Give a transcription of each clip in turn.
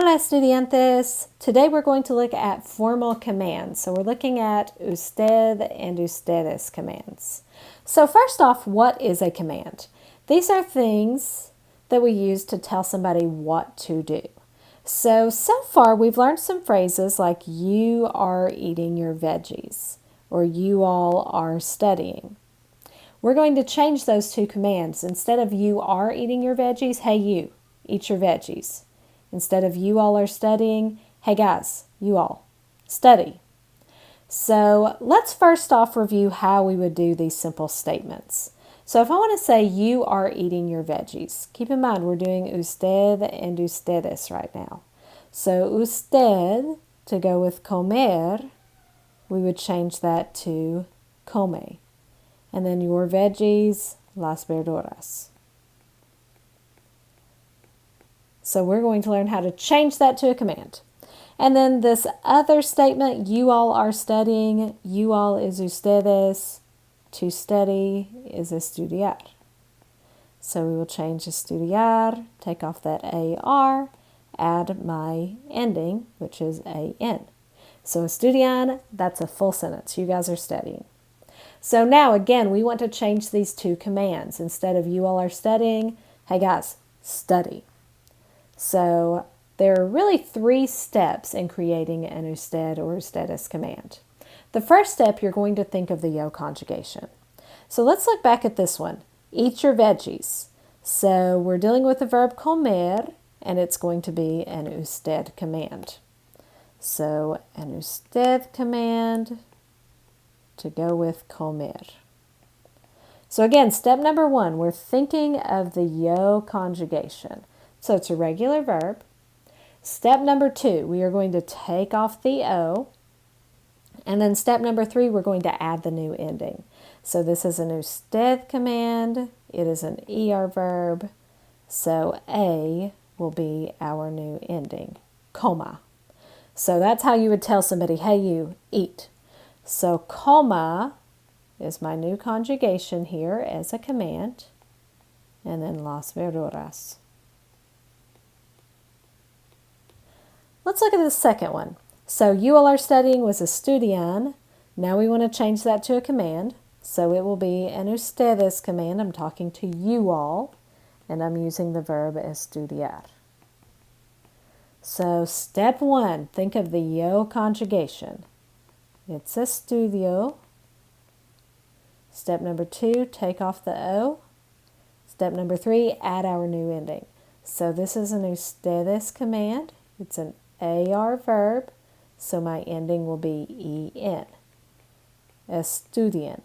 Hola estudiantes! Today we're going to look at formal commands. So we're looking at usted and ustedes commands. So first off, what is a command? These are things that we use to tell somebody what to do. So far we've learned some phrases like you are eating your veggies or you all are studying. We're going to change those two commands. Instead of you are eating your veggies, hey you, eat your veggies. Instead of you all are studying, hey guys, you all, study. So let's first off review how we would do these simple statements. So if I want to say you are eating your veggies, keep in mind we're doing usted and ustedes right now. So usted, to go with comer, we would change that to come. And then your veggies, las verduras. So we're going to learn how to change that to a command. And then this other statement, you all are studying, you all is ustedes, to study is estudiar. So we will change estudiar, take off that AR, add my ending, which is AN. So estudian, that's a full sentence. You guys are studying. So now again, we want to change these two commands. Instead of you all are studying, hey guys, study. So there are really three steps in creating an usted or ustedes command. The first step, you're going to think of the yo conjugation. So let's look back at this one. Eat your veggies. So we're dealing with the verb comer, and it's going to be an usted command. So an usted command to go with comer. So again, step number one, we're thinking of the yo conjugation. So it's a regular verb. Step number two, we are going to take off the O. And then step number three, we're going to add the new ending. So this is an usted command. It is an ER verb. So A will be our new ending, coma. So that's how you would tell somebody, hey you, eat. So coma is my new conjugation here as a command. And then las verduras. Let's look at the second one. So you all are studying was estudian. Now we want to change that to a command. So it will be an ustedes command. I'm talking to you all, and I'm using the verb estudiar. So step one, think of the yo conjugation. It's estudio. Step number two, take off the O. Step number three, add our new ending. So this is an ustedes command. It's an AR verb, so my ending will be EN. Estudian.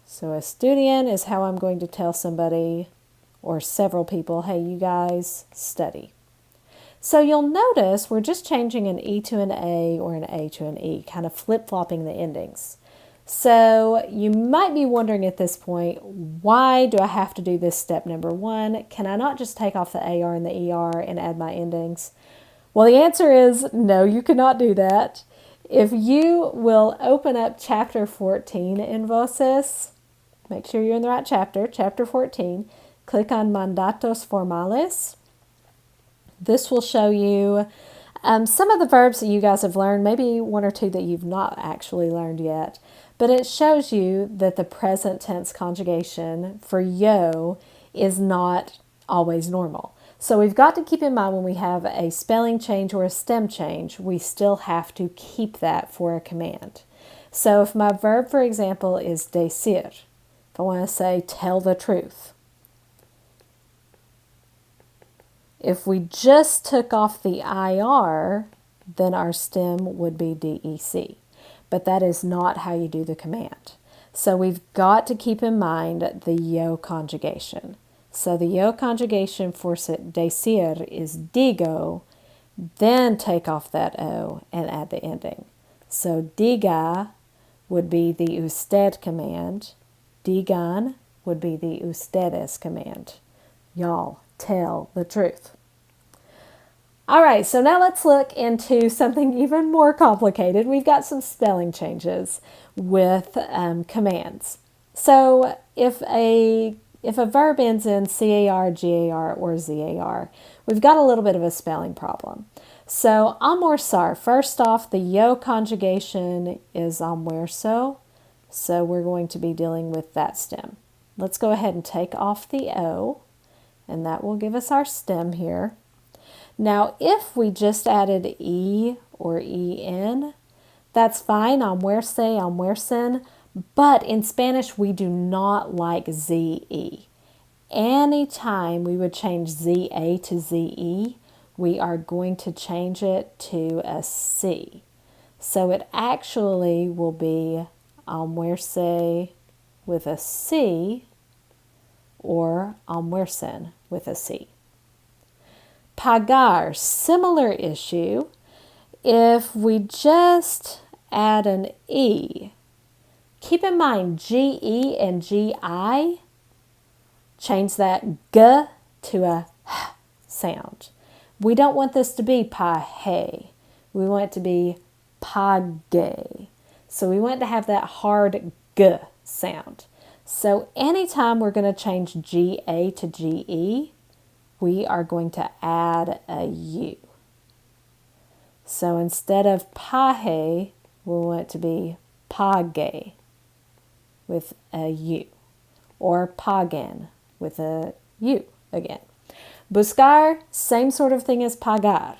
So estudian is how I'm going to tell somebody or several people, hey, you guys study. So you'll notice we're just changing an E to an A or an A to an E, kind of flip-flopping the endings. So you might be wondering at this point, why do I have to do this step number one? Can I not just take off the AR and the ER and add my endings? Well, the answer is no, you cannot do that. If you will open up chapter 14 in Voces, make sure you're in the right chapter, chapter 14, click on Mandatos Formales. This will show you some of the verbs that you guys have learned, maybe one or two that you've not actually learned yet. But it shows you that the present tense conjugation for yo is not always normal. So we've got to keep in mind when we have a spelling change or a stem change, we still have to keep that for a command. So if my verb, for example, is decir, if I want to say tell the truth, if we just took off the IR, then our stem would be DEC. But that is not how you do the command. So we've got to keep in mind the yo conjugation. So the yo conjugation for decir is digo, then take off that O and add the ending. So diga would be the usted command. Digan would be the ustedes command. Y'all tell the truth. All right, so now let's look into something even more complicated. We've got some spelling changes with commands. So if a if a verb ends in car, gar, or zar, we've got a little bit of a spelling problem. So almorzar, first off, the yo conjugation is almuerzo, so we're going to be dealing with that stem. Let's go ahead and take off the O, and that will give us our stem here. Now, if we just added E or EN, that's fine, almuerce, almuercen, but in Spanish, we do not like ZE. Anytime we would change ZA to ZE, we are going to change it to a C. So it actually will be almuerce with a C or almuercen with a C. Pagar, similar issue. If we just add an E, keep in mind GE and GI, change that G to a H sound. We don't want this to be pahe. We want it to be page. So we want to have that hard G sound. So anytime we're going to change GA to GE, we are going to add a U. So instead of pahe, we want it to be page with a U, or pagan with a U again. Buscar, same sort of thing as pagar.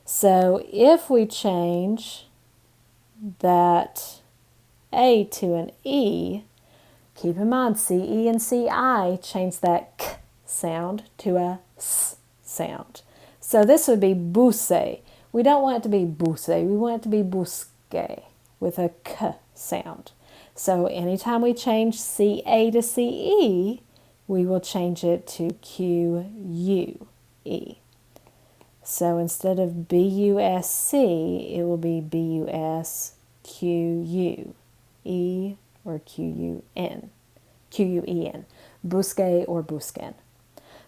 So if we change that A to an E, keep in mind CE and CI change that K sound to a S sound. So this would be buse. We don't want it to be buse, we want it to be busque with a K sound. So anytime we change CA to CE, we will change it to QUE. So instead of BUSC, it will be BUSQUE or QUEN. Busque or busquen.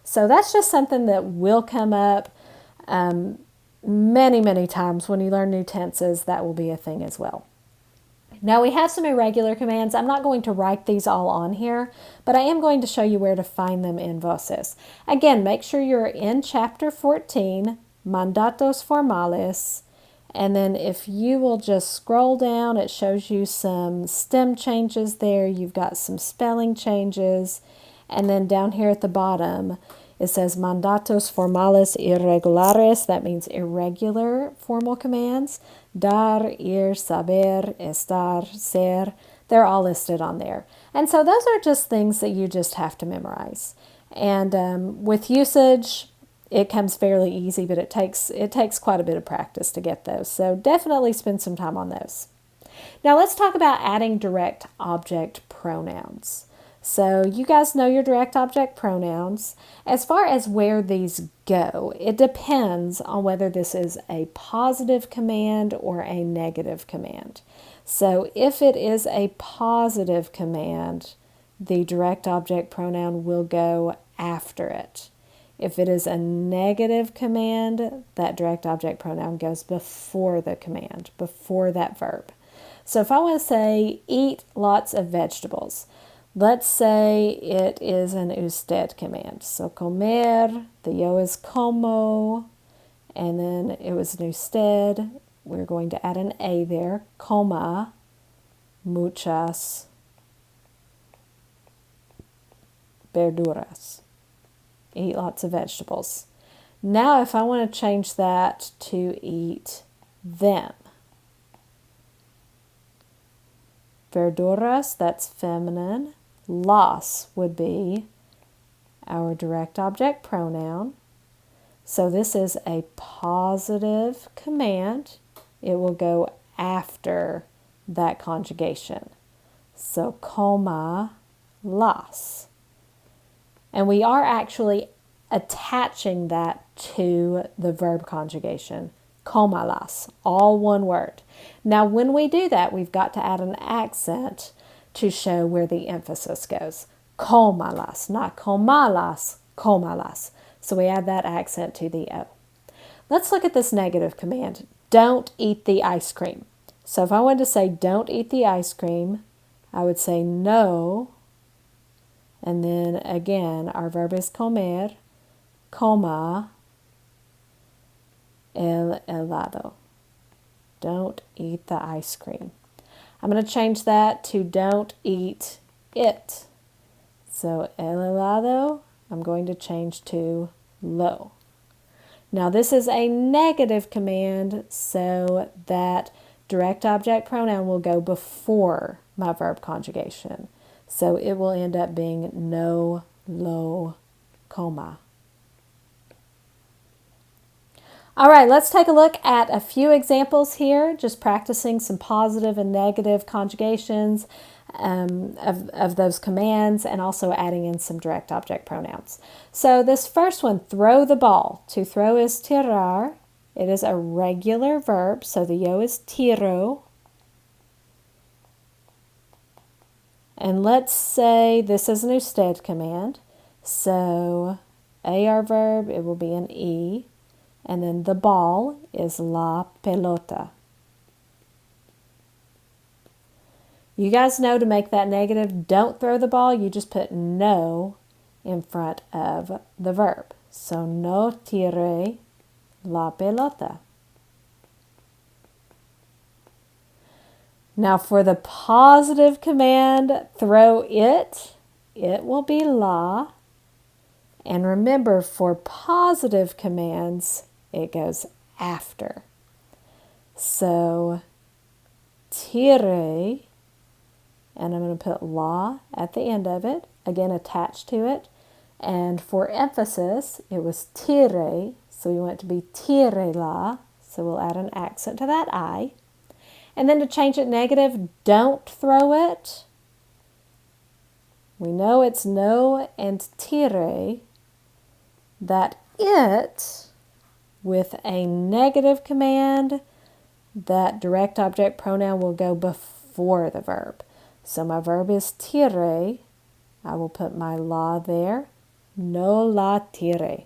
So that's just something that will come up many, many times when you learn new tenses. That will be a thing as well. Now we have some irregular commands. I'm not going to write these all on here, but I am going to show you where to find them in Voces. Again, make sure you're in chapter 14, Mandatos Formales, and then if you will just scroll down, it shows you some stem changes there. You've got some spelling changes, and then down here at the bottom, it says Mandatos Formales Irregulares. That means irregular formal commands. Dar, ir, saber, estar, ser. They're all listed on there. And so those are just things that you just have to memorize. And with usage, it comes fairly easy, but it takes quite a bit of practice to get those. So definitely spend some time on those. Now let's talk about adding direct object pronouns. So you guys know your direct object pronouns. As far as where these go, it depends on whether this is a positive command or a negative command. So if it is a positive command, the direct object pronoun will go after it. If it is a negative command, that direct object pronoun goes before the command, before that verb. So if I want to say, eat lots of vegetables, let's say it is an usted command. So comer, the yo is como, and then it was an usted. We're going to add an A there. Coma muchas verduras. Eat lots of vegetables. Now if I want to change that to eat them. Verduras, that's feminine. Las would be our direct object pronoun. So this is a positive command. It will go after that conjugation. So coma las. And we are actually attaching that to the verb conjugation. Coma las, all one word. Now when we do that, we've got to add an accent to show where the emphasis goes. Comalas, not comalas, comalas. So we add that accent to the O. Let's look at this negative command. Don't eat the ice cream. So if I wanted to say don't eat the ice cream, I would say no, And then again, our verb is comer, coma el helado. Don't eat the ice cream. I'm going to change that to don't eat it. So el helado, I'm going to change to lo. Now this is a negative command, so that direct object pronoun will go before my verb conjugation. So it will end up being no, lo, coma. All right, let's take a look at a few examples here, just practicing some positive and negative conjugations of those commands, and also adding in some direct object pronouns. So this first one, throw the ball. To throw is tirar. It is a regular verb, so the yo is tiro. And let's say this is an usted command. So AR verb, it will be an E. And then the ball is la pelota. You guys know to make that negative, don't throw the ball. You just put no in front of the verb. So no tire la pelota. Now for the positive command, throw it will be la. And remember, for positive commands, it goes after. So tire, and I'm going to put la at the end of it, again attached to it. And for emphasis, it was tire, so we want it to be tire la, so we'll add an accent to that I. And then to change it negative, don't throw it. We know it's no and tire. That it, with a negative command, that direct object pronoun will go before the verb. So my verb is tire. I will put my la there. No la tire.